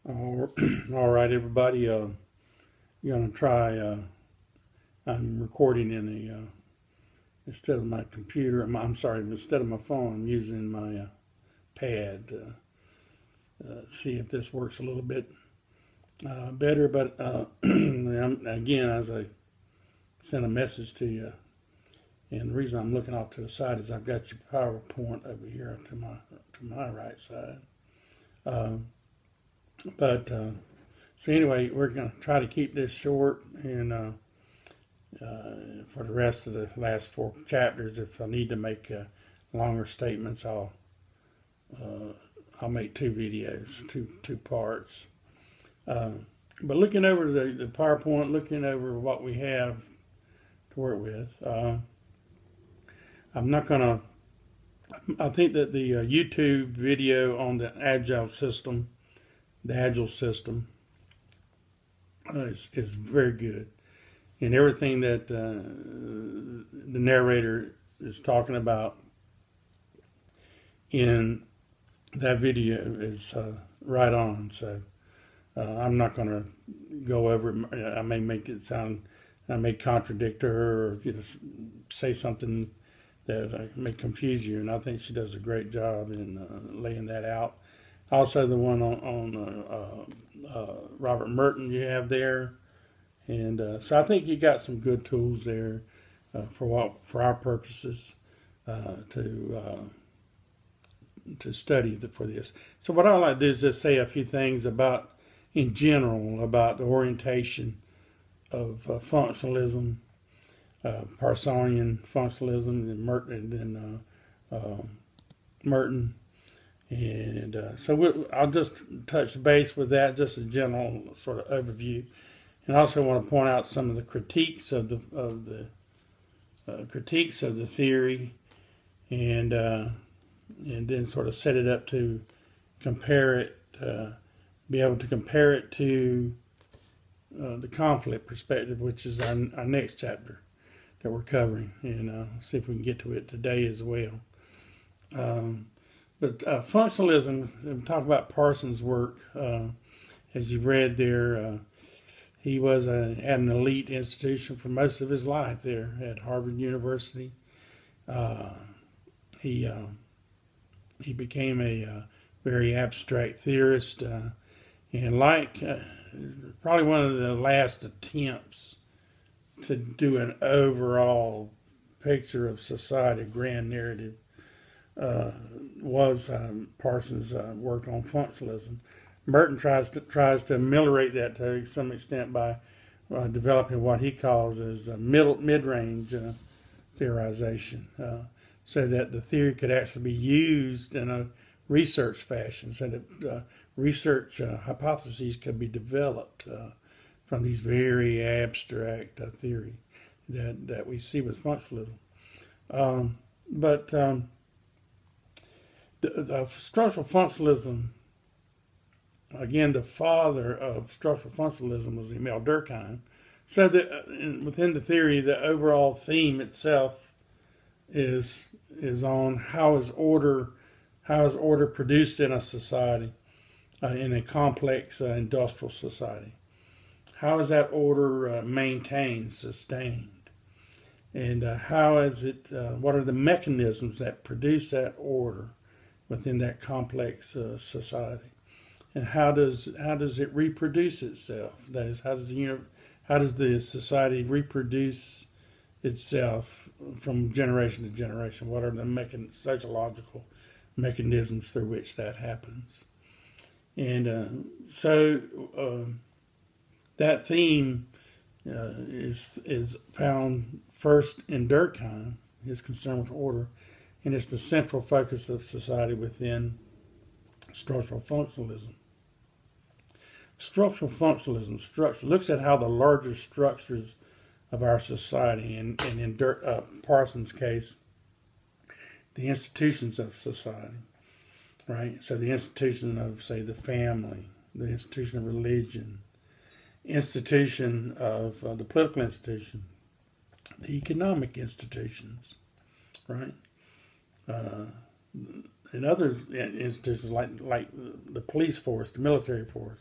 All right, everybody. Gonna try. I'm recording in a instead of my computer. I'm sorry. Instead of my phone, I'm using my pad. See if this works a little bit better. But again, as I sent a message to you, and the reason I'm looking off to the side is I've got your PowerPoint over here to my right side. So anyway, we're going to try to keep this short, and for the rest of the last 4 chapters, if I need to make longer statements, I'll make 2 videos, two parts. But looking over the PowerPoint, looking over what we have to work with, I'm not going to. I think that the YouTube video on the Agile system, is very good, and everything that the narrator is talking about in that video is right on. So I'm not going to go over it. I may make it sound, I may contradict her, or say something that may confuse you, and I think she does a great job in laying that out. Also, the one on Robert Merton you have there, and so I think you got some good tools there for our purposes to study for this. So what I like to do is just say a few things in general, about the orientation of functionalism, Parsonian functionalism, and Merton. And so I'll just touch base with that, just a general sort of overview, and I also want to point out some of the critiques of the theory, and then sort of set it up to compare it, be able to compare it to the conflict perspective, which is our next chapter that we're covering, and see if we can get to it today as well. But functionalism, we talk about Parsons' work, as you've read there, he was at an elite institution for most of his life there at Harvard University. He became a very abstract theorist, and probably one of the last attempts to do an overall picture of society, grand narrative, was Parsons' work on functionalism. Merton tries to ameliorate that to some extent by developing what he calls as mid-range theorization, so that the theory could actually be used in a research fashion, so that research hypotheses could be developed from these very abstract theory that we see with functionalism. The structural functionalism, again, the father of structural functionalism was Emil Durkheim, said that within the theory, the overall theme itself is on how is order produced in a society, in a complex industrial society. How is that order maintained, sustained? And how is it? What are the mechanisms that produce that order within that complex society? And how does it reproduce itself? That is, how does the society reproduce itself from generation to generation? What are the sociological mechanisms through which that happens? And so that theme is found first in Durkheim, his concern with order, and it's the central focus of society within structural functionalism. Structural functionalism looks at how the larger structures of our society, and in Parsons' case, the institutions of society, right? So the institution of, say, the family, the institution of religion, institution of the political institution, the economic institutions, right? And other institutions like the police force, the military force,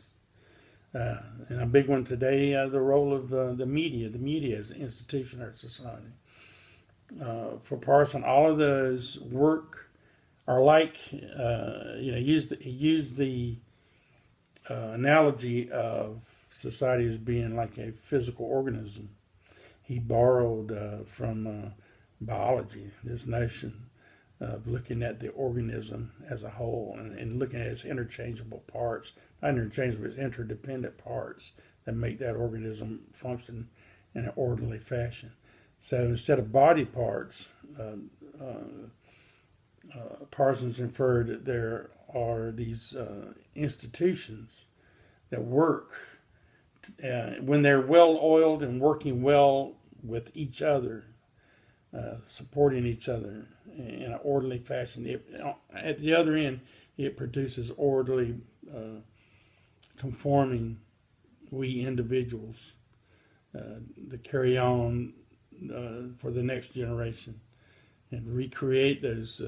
And a big one today, the role of the media as an institution of our society. For Parson, all of those work are like, he used the analogy of society as being like a physical organism. He borrowed from biology this notion of looking at the organism as a whole and looking at its interchangeable parts, not interchangeable, it's interdependent parts that make that organism function in an orderly fashion. So instead of body parts, Parsons inferred that there are these institutions that work when they're well oiled and working well with each other, supporting each other in an orderly fashion. At the other end, it produces orderly, conforming we individuals to carry on for the next generation and recreate those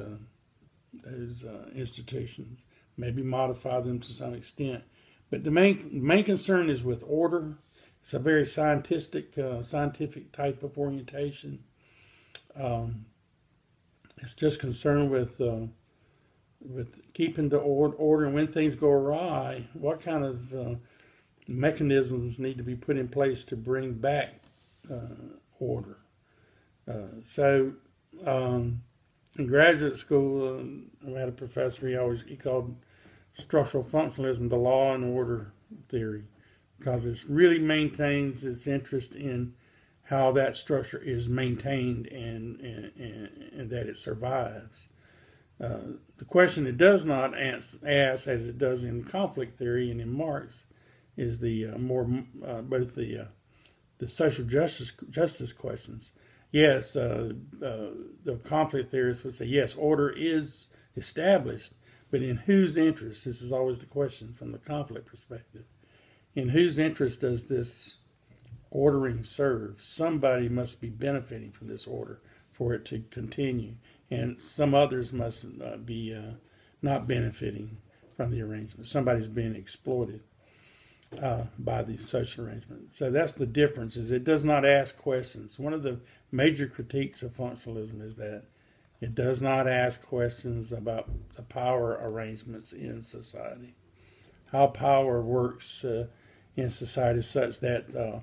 institutions, maybe modify them to some extent. But the main concern is with order. It's a very scientific type of orientation. It's just concerned with keeping the order, and when things go awry, what kind of mechanisms need to be put in place to bring back order. So in graduate school, I had a professor. He called structural functionalism the law and order theory, because it really maintains its interest in how that structure is maintained and that it survives. The question it does not ask, as it does in conflict theory and in Marx, is the both the social justice questions. Yes, the conflict theorists would say, yes, order is established, but in whose interest? This is always the question from the conflict perspective. In whose interest does this ordering serve? Somebody must be benefiting from this order for it to continue, and some others must be not benefiting from the arrangement. Somebody's being exploited by the social arrangement. So that's the difference, is it does not ask questions. One of the major critiques of functionalism is that it does not ask questions about the power arrangements in society, how power works in society such that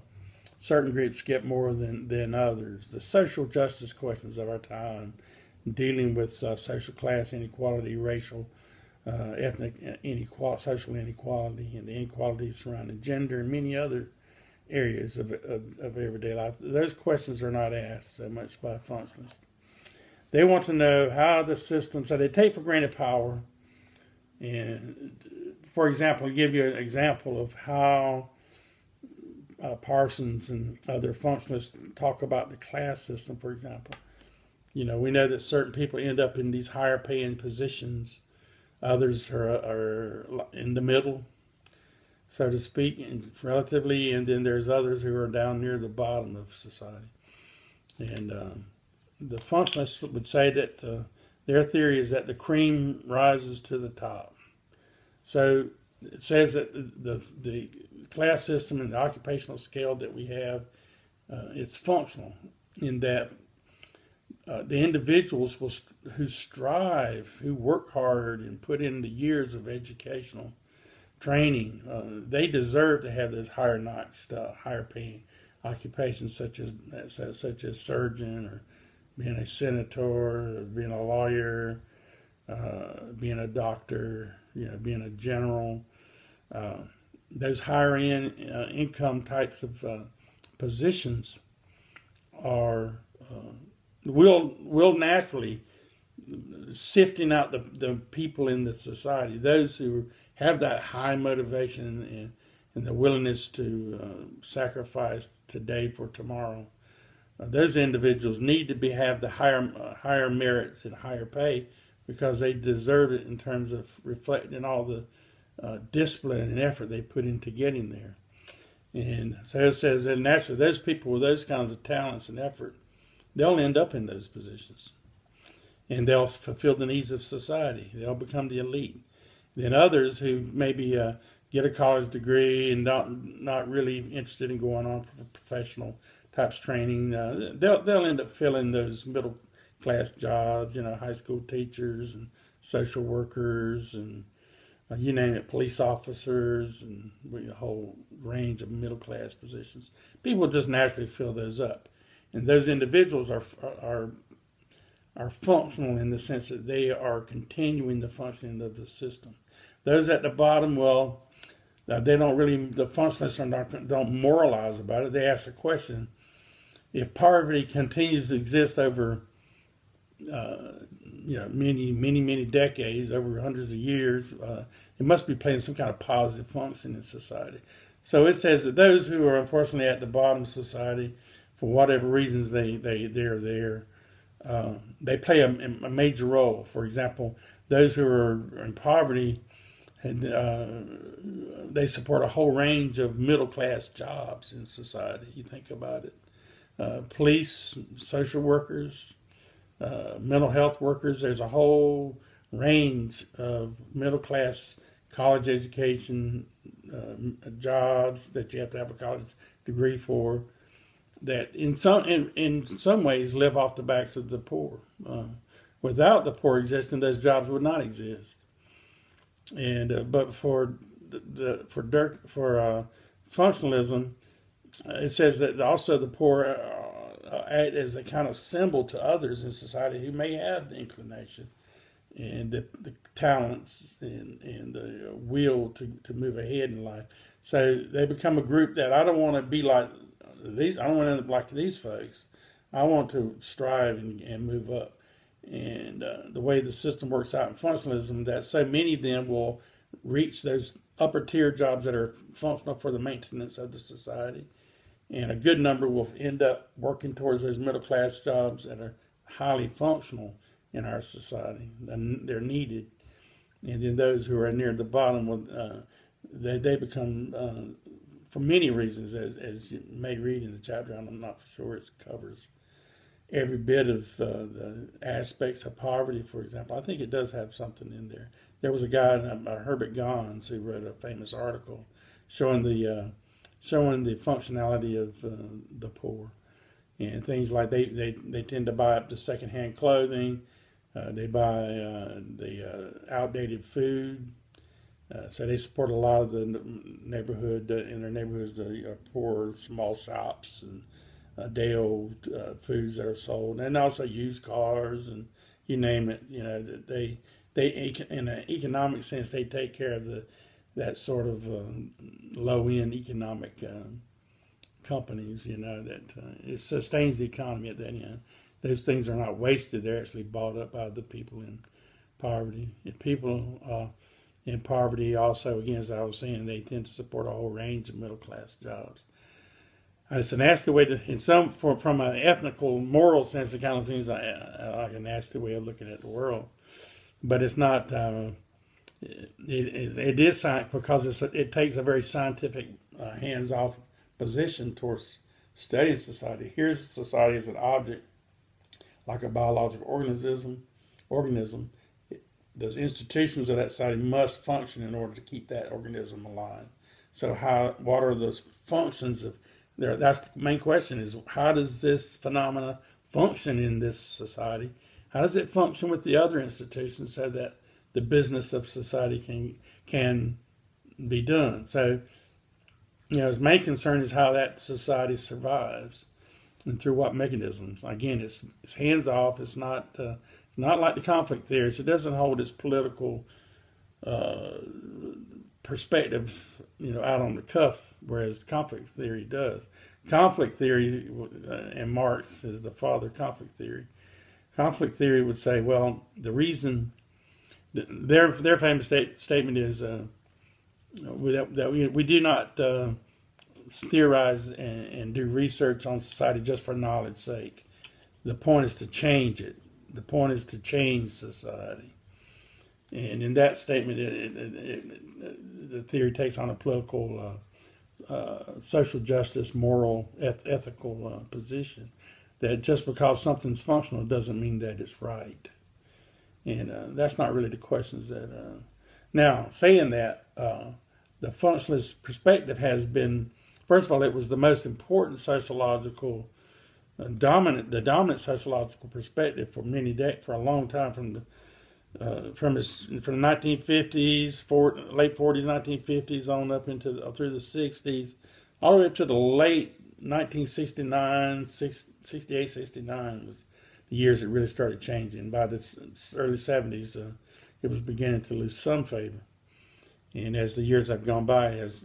certain groups get more than others. The social justice questions of our time, dealing with social class inequality, racial, ethnic inequality, social inequality, and the inequalities surrounding gender and many other areas of everyday life. Those questions are not asked so much by functionalists. They want to know how the system, so they take for granted power. And for example, I'll give you an example of how Parsons and other functionalists talk about the class system, for example. We know that certain people end up in these higher paying positions. Others are in the middle, so to speak, and relatively, and then there's others who are down near the bottom of society. And the functionalists would say that their theory is that the cream rises to the top. So it says that the class system and the occupational scale that we have, it's functional in that the individuals who strive, who work hard and put in the years of educational training, they deserve to have those higher notched, higher paying occupations such as surgeon, or being a senator, or being a lawyer, being a doctor, being a general. Those higher end income types of positions are will naturally sifting out the people in the society, those who have that high motivation and the willingness to sacrifice today for tomorrow. Those individuals need to have the higher merits and higher pay, because they deserve it in terms of reflecting all the discipline and effort they put into getting there. And so it says that naturally those people with those kinds of talents and effort, they'll end up in those positions, and they'll fulfill the needs of society. They'll become the elite. Then others who maybe get a college degree and not really interested in going on for professional types training. They'll end up filling those middle class jobs, high school teachers and social workers and you name it, police officers, and a whole range of middle class positions. People just naturally fill those up, and those individuals are functional in the sense that they are continuing the functioning of the system. Those at the bottom, well, they don't really, the functionalists don't moralize about it. They ask the question: if poverty continues to exist over many decades, over hundreds of years, it must be playing some kind of positive function in society. So it says that those who are unfortunately at the bottom of society, for whatever reasons they're there, they play a major role. For example, those who are in poverty, they support a whole range of middle class jobs in society. You think about it. Police, social workers, mental health workers. There's a whole range of middle class college education jobs that you have to have a college degree for, that in some ways live off the backs of the poor. Without the poor existing, those jobs would not exist. And but for functionalism, it says that also the poor act as a kind of symbol to others in society who may have the inclination and the talents and the will to move ahead in life. So they become a group that I don't want to be like these. I don't want to end up like these folks. I want to strive and move up. And the way the system works out in functionalism, that so many of them will reach those upper tier jobs that are functional for the maintenance of the society. And a good number will end up working towards those middle class jobs that are highly functional in our society. And they're needed. And then those who are near the bottom, they become, for many reasons, as you may read in the chapter, I'm not for sure it covers every bit of the aspects of poverty, for example. I think it does have something in there. There was a guy, Herbert Gons, who wrote a famous article showing the functionality of the poor, and things like they tend to buy up the secondhand clothing, they buy the outdated food, so they support a lot of the neighborhood in their neighborhoods, the poor small shops and day-old foods that are sold, and also used cars and you name it. They in an economic sense they take care of that sort of low-end economic companies. That it sustains the economy at that end. Those things are not wasted; they're actually bought up by the people in poverty. And people in poverty also, again, as I was saying, they tend to support a whole range of middle-class jobs. It's a nasty way to, from an ethnical, moral sense, it kind of seems like a nasty way of looking at the world. But it's not, it is science because it takes a very scientific, hands-off position towards studying society. Here's society as an object, like a biological organism. Those institutions of that society must function in order to keep that organism alive. So what are those functions of there? That's the main question: is how does this phenomena function in this society? How does it function with the other institutions so that the business of society can be done? So, his main concern is how that society survives and through what mechanisms. Again, it's hands off. It's not like the conflict theories. It doesn't hold its political perspective, out on the cuff, whereas conflict theory does. Conflict theory, and Marx is the father of conflict theory. Conflict theory would say, well, the reason their famous statement is that we do not theorize and do research on society just for knowledge's sake. The point is to change it. The point is to change society. And in that statement, the theory takes on a political, social justice, moral, ethical position. That just because something's functional doesn't mean that it's right. And that's not really the questions that... Now, saying that, the functionalist perspective has been, first of all, it was the most important sociological the dominant sociological perspective for for a long time, from the 1950s, late 40s, 1950s on up into through the 60s, all the way up to the late 1969, 68, 69 was the years it really started changing. By the early 70s, it was beginning to lose some favor, and as the years have gone by, it has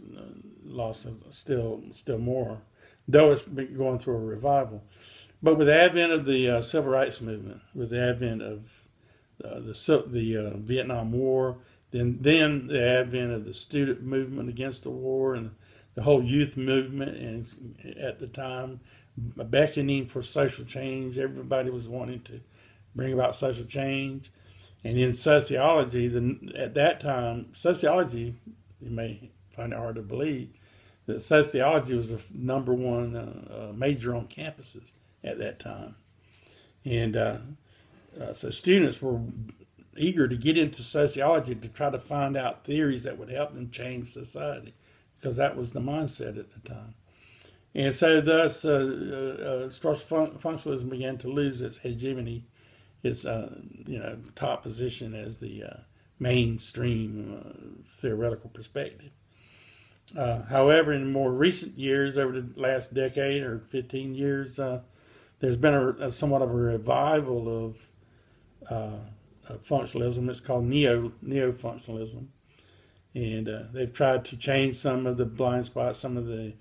lost still more, though it's been going through a revival. But with the advent of the civil rights movement, with the advent of the Vietnam War, then the advent of the student movement against the war, and the whole youth movement, and at the time, beckoning for social change. Everybody was wanting to bring about social change. And in sociology, at that time, sociology, you may find it hard to believe, that sociology was the number one major on campuses at that time. And so students were eager to get into sociology to try to find out theories that would help them change society, because that was the mindset at the time. And so thus structural functionalism began to lose its hegemony, its top position as the mainstream theoretical perspective. However, in more recent years, over the last decade or 15 years, there's been a somewhat of a revival of functionalism. It's called neo-functionalism, and they've tried to change some of the blind spots, some of the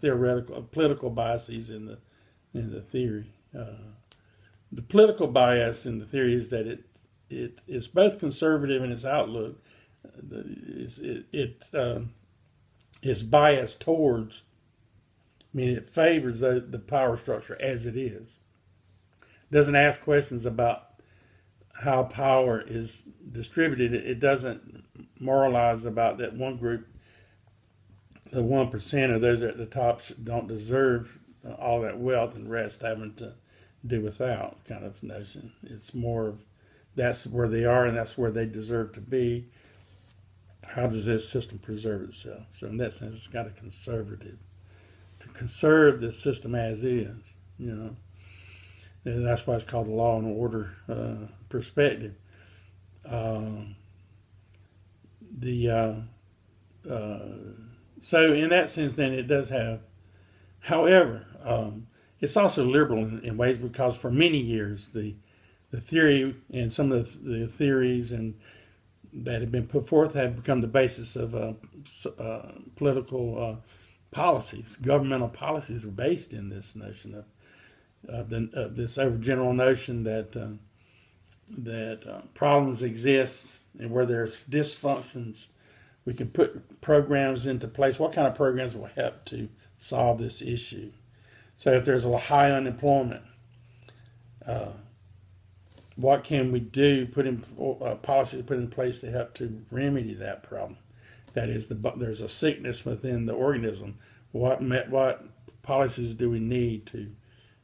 theoretical political biases in the theory. The political bias in the theory is that it's both conservative in its outlook. It's biased towards, it favors the power structure as it is. It doesn't ask questions about how power is distributed. It doesn't moralize about that one group, the 1% of those at the top don't deserve all that wealth and rest having to do without kind of notion. It's more of that's where they are and that's where they deserve to be. How does this system preserve itself? So in that sense, it's got a conservative to conserve the system as is, and that's why it's called the law and order perspective. So in that sense, then it does have. However, it's also liberal in ways, because for many years the theory and some of the theories and that have been put forth have become the basis of political policies. Governmental policies are based in this notion of this overgeneral notion that problems exist, and where there's dysfunctions, we can put programs into place. What kind of programs will help to solve this issue? So if there's a high unemployment, what can we do? Put in policies put in place to help to remedy that problem. That is, there's a sickness within the organism. What policies do we need to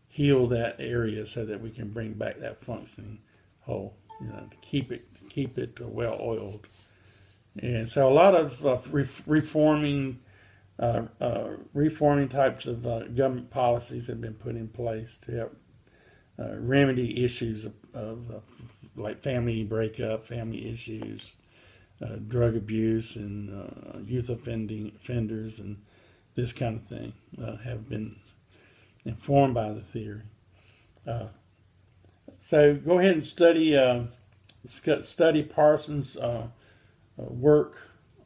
heal that area so that we can bring back that functioning whole? To keep it well oiled. And so a lot of reforming types of government policies have been put in place to help remedy issues of like family breakup, family issues, drug abuse, and youth offenders, and this kind of thing have been informed by the theory. So go ahead and study Parsons' work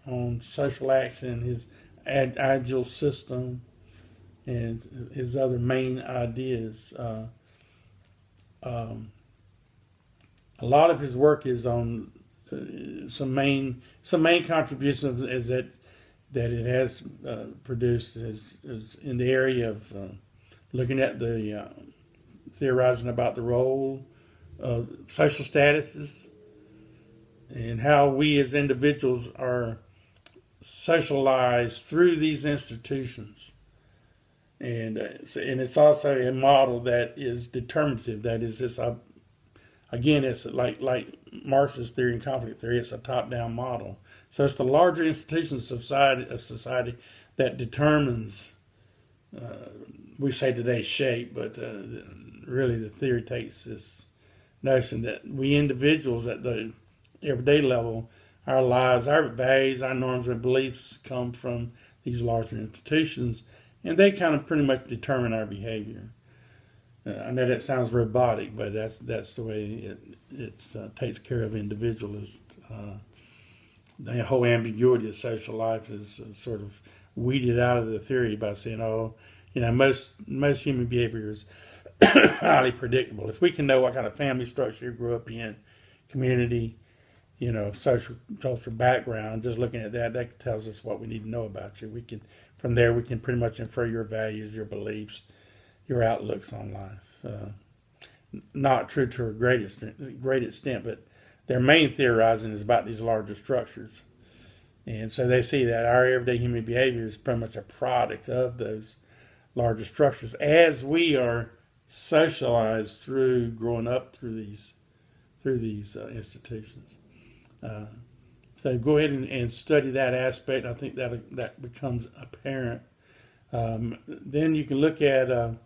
on social action, his agile system, and his other main ideas. A lot of his work is on some main contributions is that it has produced is in the area of looking at the theorizing about the role of social statuses and how we as individuals are socialized through these institutions. And it's also a model that is determinative. That is, it's like Marxist theory and conflict theory, it's a top-down model. So it's the larger institutions of society that determines, we say today's shape, but really the theory takes this notion that we individuals at the everyday level, our lives, our values, our norms and beliefs come from these larger institutions, and they kind of pretty much determine our behavior. I know that sounds robotic, but that's the way it takes care of individualists. The whole ambiguity of social life is sort of weeded out of the theory by saying, oh, most human behavior is highly predictable. If we can know what kind of family structure you grew up in, community, social background, just looking at that tells us what we need to know about you. From there we can pretty much infer your values, your beliefs, your outlooks on life. Not true to a great extent, but their main theorizing is about these larger structures. And so they see that our everyday human behavior is pretty much a product of those larger structures as we are socialized through growing up through these institutions. So go ahead and study that aspect. I think that becomes apparent. Then you can look at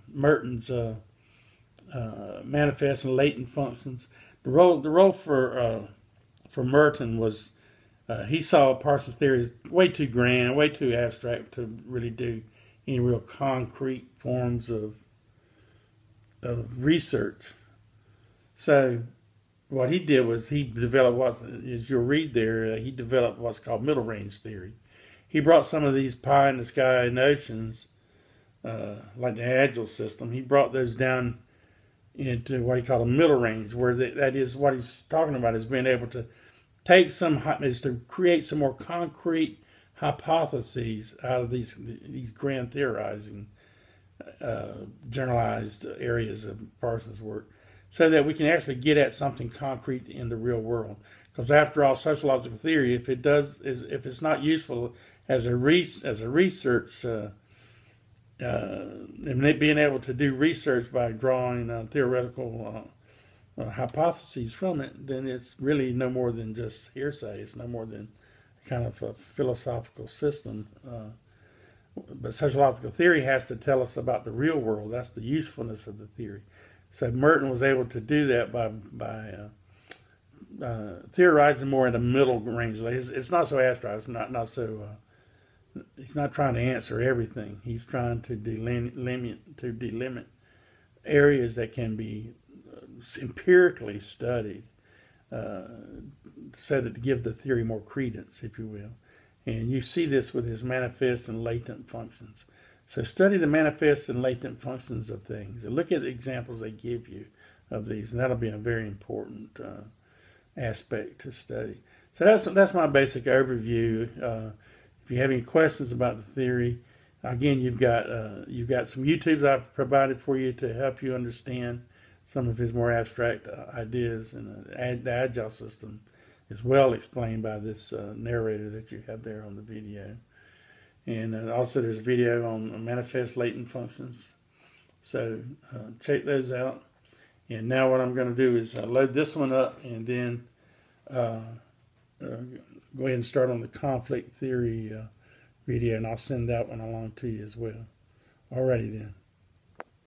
Merton's manifest and latent functions. The role for Merton was he saw Parsons' theory as way too grand, way too abstract to really do any real concrete forms of research. So what he did was he developed as you'll read there, he developed what's called middle range theory. He brought some of these pie in the sky notions, like the Agile system, he brought those down into what he called a middle range, where that is what he's talking about is being able to take to create some more concrete hypotheses out of these grand theorizing, generalized areas of Parsons' work, so that we can actually get at something concrete in the real world. Because after all, sociological theory, if it's not useful as a research, and being able to do research by drawing theoretical hypotheses from it, then it's really no more than just hearsay. It's no more than kind of a philosophical system. But sociological theory has to tell us about the real world. That's the usefulness of the theory. So Merton was able to do that by theorizing more in the middle range. It's not so abstract. It's not so. He's not trying to answer everything. He's trying to delimit areas that can be empirically studied, so that to give the theory more credence, if you will. And you see this with his manifest and latent functions. So study the manifest and latent functions of things, and look at the examples they give you of these, and that'll be a very important aspect to study. So that's my basic overview. If you have any questions about the theory, again, you've got some YouTubes I've provided for you to help you understand some of his more abstract ideas, and the Agile system is well explained by this narrator that you have there on the video. And also there's a video on manifest latent functions. So check those out. And now what I'm going to do is load this one up, and then go ahead and start on the conflict theory video, and I'll send that one along to you as well. Alrighty then.